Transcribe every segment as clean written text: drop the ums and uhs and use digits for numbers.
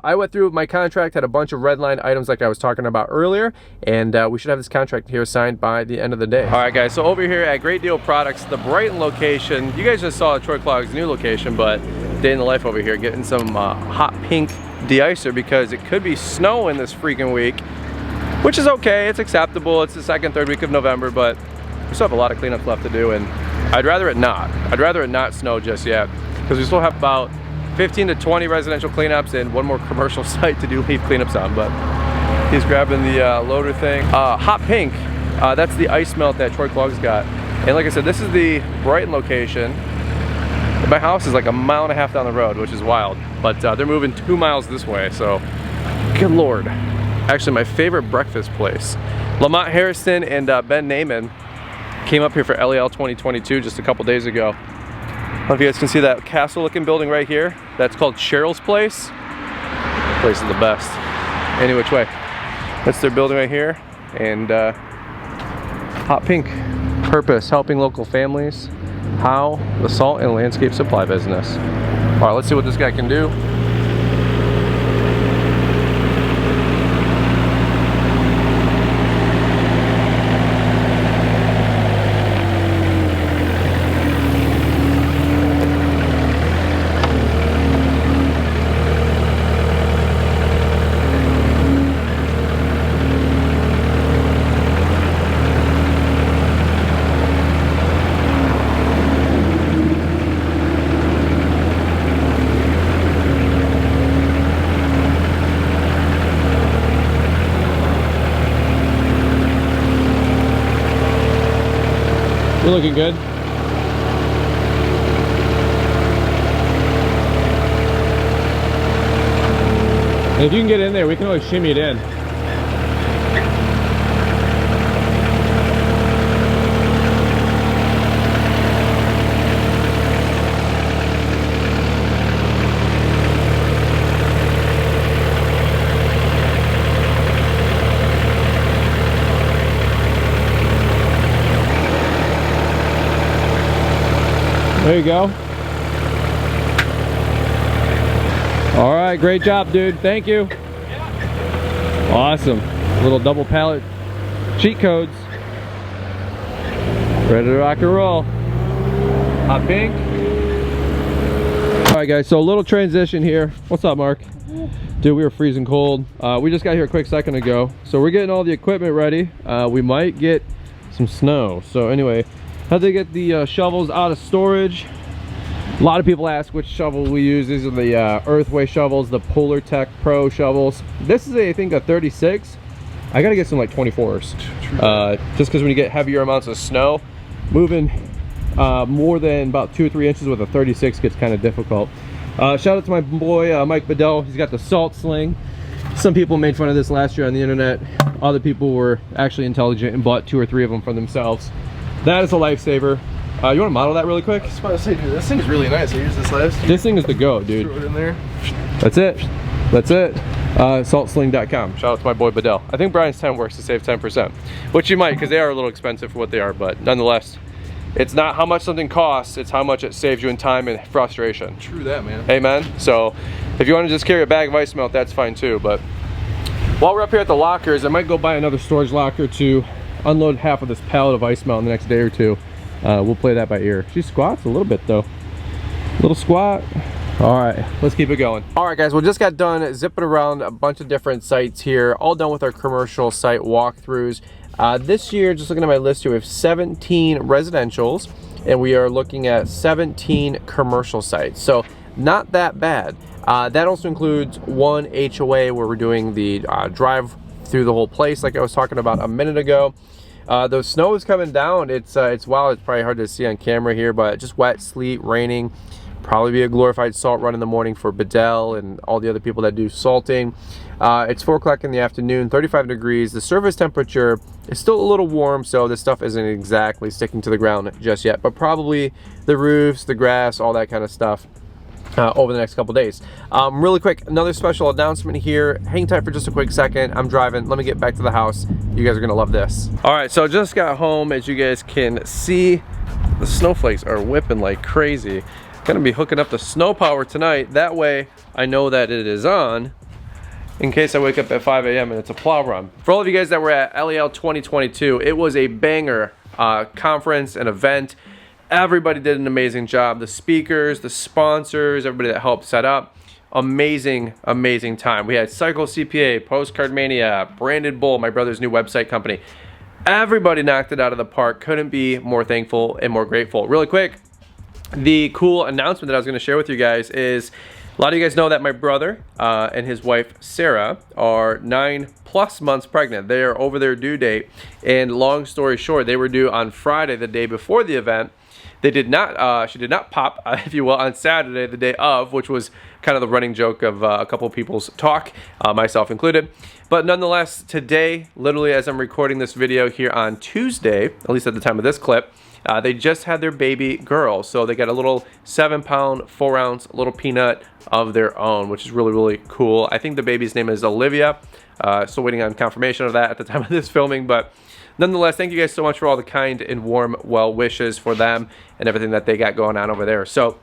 I went through my contract, had a bunch of red line items like I was talking about earlier, and we should have this contract here signed by the end of the day. All right, guys, so over here at Great Deal Products, the Brighton location, you guys just saw Troy Clogg's new location, but day in the life over here, getting some hot pink de-icer because it could be snowing this freaking week, which is okay, it's acceptable. It's the second, third week of November, but we still have a lot of cleanup left to do, and I'd rather it not. I'd rather it not snow just yet, because we still have about 15 to 20 residential cleanups and one more commercial site to do leaf cleanups on. But he's grabbing the loader thing. Hot pink, that's the ice melt that Troy Clogg's got. And like I said, this is the Brighton location. My house is like a mile and a half down the road, which is wild. But they're moving 2 miles this way, so good Lord. Actually, my favorite breakfast place. Lamont Harrison and Ben Naiman came up here for LEL 2022 just a couple days ago. I don't know if you guys can see that castle looking building right here. That's called Cheryl's Place. The place is the best. Any which way. That's their building right here. And hot pink. Purpose, helping local families. How? The salt and landscape supply business. All right, let's see what this guy can do. You're looking good. And if you can get in there, we can always shimmy it in. There you go. All right, great job, dude. Thank you. Awesome. Little double pallet cheat codes. Ready to rock and roll. Hot pink. All right, guys, so a little transition here. What's up, Mark? Dude, we were freezing cold. We just got here a quick second ago. So we're getting all the equipment ready. We might get some snow. So anyway, had to get the shovels out of storage. A lot of people ask which shovel we use. These are the Earthway shovels, the Polar Tech Pro shovels. This is, I think, a 36. I gotta get some like 24s. Just because when you get heavier amounts of snow, moving more than about 2 or 3 inches with a 36 gets kind of difficult. Shout out to my boy Mike Bedell. He's got the salt sling. Some people made fun of this last year on the internet. Other people were actually intelligent and bought 2 or 3 of them for themselves. That is a lifesaver. You want to model that really quick? I was about to say, dude, this thing's really nice. I used this last year. This thing is the go, dude. Throw it in there. That's it. That's it. Saltsling.com. Shout out to my boy Bedell. I think Brian's 10 works to save 10%, which you might, because they are a little expensive for what they are, but nonetheless, it's not how much something costs, it's how much it saves you in time and frustration. True that, man. Amen. So if you want to just carry a bag of ice melt, that's fine too. But while we're up here at the lockers, I might go buy another storage locker to unload half of this pallet of ice melt in the next day or two. We'll play that by ear. She squats a little bit though. Little squat. All right, let's keep it going. All right, guys, we just got done zipping around a bunch of different sites here, all done with our commercial site walkthroughs. This year, just looking at my list here, we have 17 residentials, and we are looking at 17 commercial sites. So not that bad. That also includes one HOA where we're doing the drive through the whole place like I was talking about a minute ago. The snow is coming down. It's wild. It's probably hard to see on camera here, but just wet, sleet, raining. Probably be a glorified salt run in the morning for Bedell and all the other people that do salting. It's 4 o'clock in the afternoon, 35 degrees. The surface temperature is still a little warm, so this stuff isn't exactly sticking to the ground just yet, but probably the roofs, the grass, all that kind of stuff over the next couple days. Really quick, another special announcement here. Hang tight for just a quick second. I'm driving. Let me get back to the house. You guys are gonna love this. All right, so just got home. As you guys can see, the snowflakes are whipping like crazy. Gonna be hooking up the snow power tonight. That way I know that it is on in case I wake up at 5 a.m. and it's a plow run. For all of you guys that were at LEL 2022, it was a banger conference and event. Everybody did an amazing job. The speakers, the sponsors, everybody that helped set up. Amazing, amazing time. We had STIHL CPA, Postcard Mania, Branded Bull, my brother's new website company. Everybody knocked it out of the park. Couldn't be more thankful and more grateful. Really quick, the cool announcement that I was going to share with you guys is a lot of you guys know that my brother and his wife Sarah are 9+ months pregnant. They are over their due date, and long story short, they were due on Friday, the day before the event. They did not, she did not pop, if you will, on Saturday, the day of, which was kind of the running joke of a couple of people's talk, myself included. But nonetheless, today, literally as I'm recording this video here on Tuesday, at least at the time of this clip, they just had their baby girl. So they got a little 7-pound, 4-ounce little peanut of their own, which is really, really cool. I think the baby's name is Olivia. Still waiting on confirmation of that at the time of this filming, but nonetheless, thank you guys so much for all the kind and warm well wishes for them and everything that they got going on over there. So,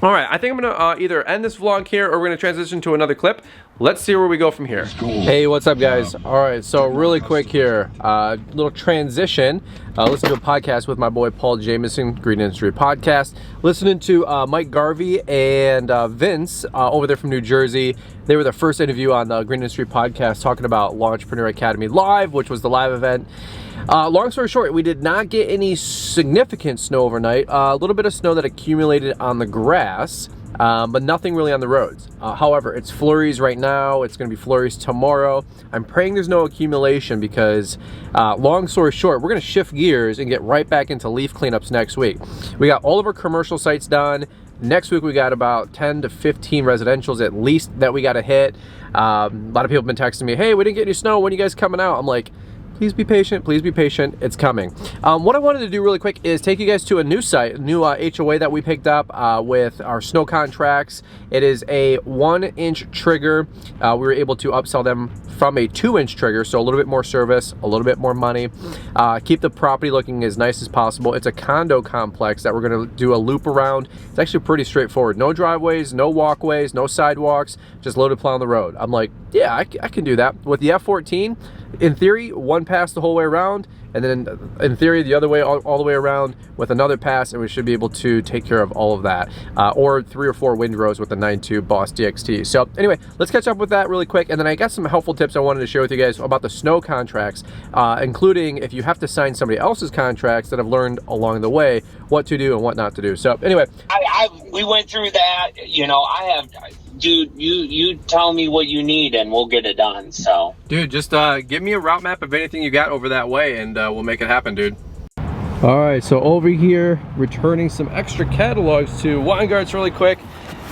all right, I think I'm gonna either end this vlog here or we're gonna transition to another clip. Let's see where we go from here. Hey, what's up, guys? All right, so really quick here, little transition. Listen to a podcast with my boy Paul Jameson, Green Industry Podcast. Listening to Mike Garvey and Vince over there from New Jersey. They were the first interview on the Green Industry Podcast talking about Lawntrepreneur Academy Live, which was the live event. Long story short, we did not get any significant snow overnight. A little bit of snow that accumulated on the grass, but nothing really on the roads. However, it's flurries right now. It's going to be flurries tomorrow. I'm praying there's no accumulation because, long story short, we're going to shift gears and get right back into leaf cleanups next week. We got all of our commercial sites done. Next week we got about 10 to 15 residentials at least that we got to hit. A lot of people have been texting me, hey, we didn't get any snow. When are you guys coming out? I'm like, please be patient, it's coming. What I wanted to do really quick is take you guys to a new site, a new HOA that we picked up with our snow contracts. It is a 1-inch trigger. We were able to upsell them from a 2-inch trigger, so a little bit more service, a little bit more money. Keep the property looking as nice as possible. It's a condo complex that we're gonna do a loop around. It's actually pretty straightforward. No driveways, no walkways, no sidewalks, just loaded plow on the road. I'm like, yeah, I can do that. With the F14, in theory, one pass the whole way around, and then in theory the other way all the way around with another pass, and we should be able to take care of all of that, or 3 or 4 windrows with the 9.2 Boss DXT. So anyway, let's catch up with that really quick, and then I got some helpful tips I wanted to share with you guys about the snow contracts, including if you have to sign somebody else's contracts that I've learned along the way what to do and what not to do. So anyway, we went through that. You know, dude, you tell me what you need and we'll get it done. So dude, just give me a route map of anything you got over that way and we'll make it happen, dude. All right, so over here returning some extra catalogs to Weingart's really quick.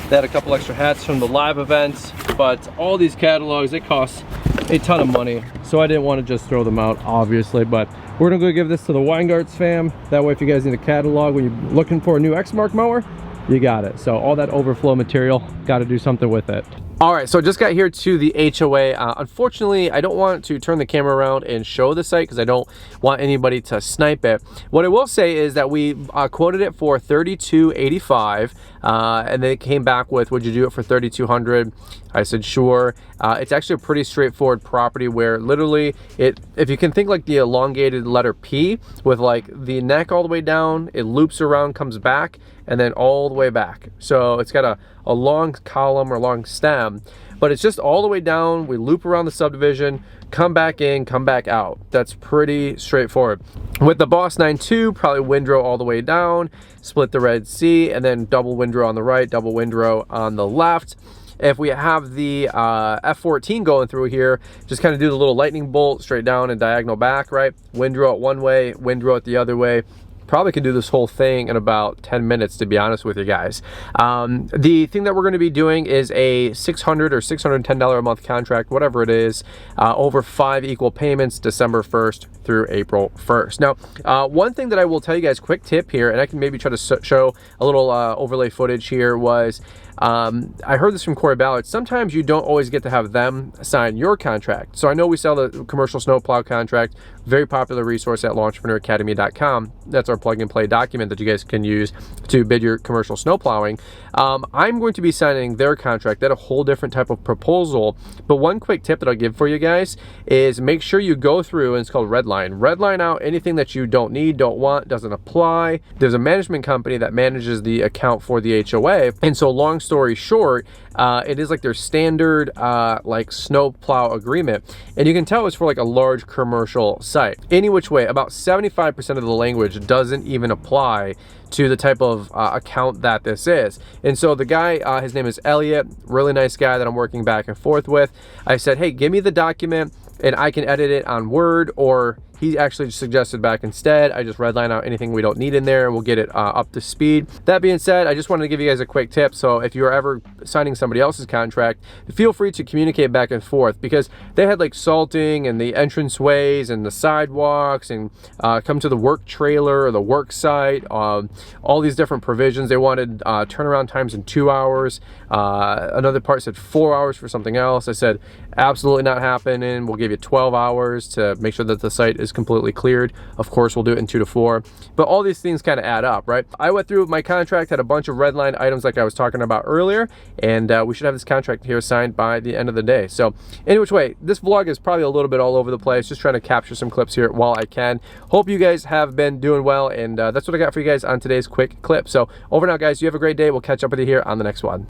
They had a couple extra hats from the live events, but all these catalogs, they cost a ton of money, so I didn't want to just throw them out, obviously. But we're gonna go give this to the Weingart's fam. That way, if you guys need a catalog when you're looking for a new Exmark mower, you got it. So all that overflow material, got to do something with it. All right, so just got here to the HOA. Unfortunately, I don't want to turn the camera around and show the site because I don't want anybody to snipe it. What I will say is that we quoted it for $32.85, and they came back with, would you do it for $3,200? I said, sure. It's actually a pretty straightforward property where literally if you can think like the elongated letter P with like the neck all the way down, it loops around, comes back, and then all the way back. So it's got a long column or long stem, but it's just all the way down. We loop around the subdivision, come back in, come back out. That's pretty straightforward. With the Boss 9.2, probably windrow all the way down, split the Red Sea, and then double windrow on the right, double windrow on the left. If we have the F14 going through here, just kind of do the little lightning bolt straight down and diagonal back, right? Windrow it one way, windrow it the other way. Probably could do this whole thing in about 10 minutes, to be honest with you guys. The thing that we're going to be doing is a $600 or $610 a month contract, whatever it is, over 5 equal payments, December 1st through April 1st. Now, one thing that I will tell you guys, quick tip here, and I can maybe try to show a little overlay footage here, was I heard this from Corey Ballard. Sometimes you don't always get to have them sign your contract. So I know we sell the commercial snowplow contract, very popular resource at lawntrepreneur.academy.com. That's our plug and play document that you guys can use to bid your commercial snowplowing. I'm going to be signing their contract. That's a whole different type of proposal. But one quick tip that I'll give for you guys is make sure you go through, and it's called redline. Redline out anything that you don't need, don't want, doesn't apply. There's a management company that manages the account for the HOA. And so long story short, it is like their standard like snowplow agreement. And you can tell it's for like a large commercial site. Any which way, about 75% of the language doesn't even apply to the type of account that this is. And so the guy, his name is Elliot, really nice guy that I'm working back and forth with. I said, hey, give me the document and I can edit it on Word, or he actually suggested back instead, I just redline out anything we don't need in there and we'll get it up to speed. That being said, I just wanted to give you guys a quick tip. So if you're ever signing somebody else's contract, feel free to communicate back and forth, because they had like salting and the entranceways and the sidewalks and come to the work trailer or the work site, all these different provisions. They wanted turnaround times in 2 hours. Another part said 4 hours for something else. I said, absolutely not happening. We'll give you 12 hours to make sure that the site is completely cleared. Of course, we'll do it in 2 to 4, but all these things kind of add up, right? I went through my contract, had a bunch of red line items like I was talking about earlier, and we should have this contract here signed by the end of the day. So any which way, this vlog is probably a little bit all over the place, just trying to capture some clips here while I can. Hope you guys have been doing well, and that's what I got for you guys on today's quick clip. So over now, guys, you have a great day. We'll catch up with you here on the next one.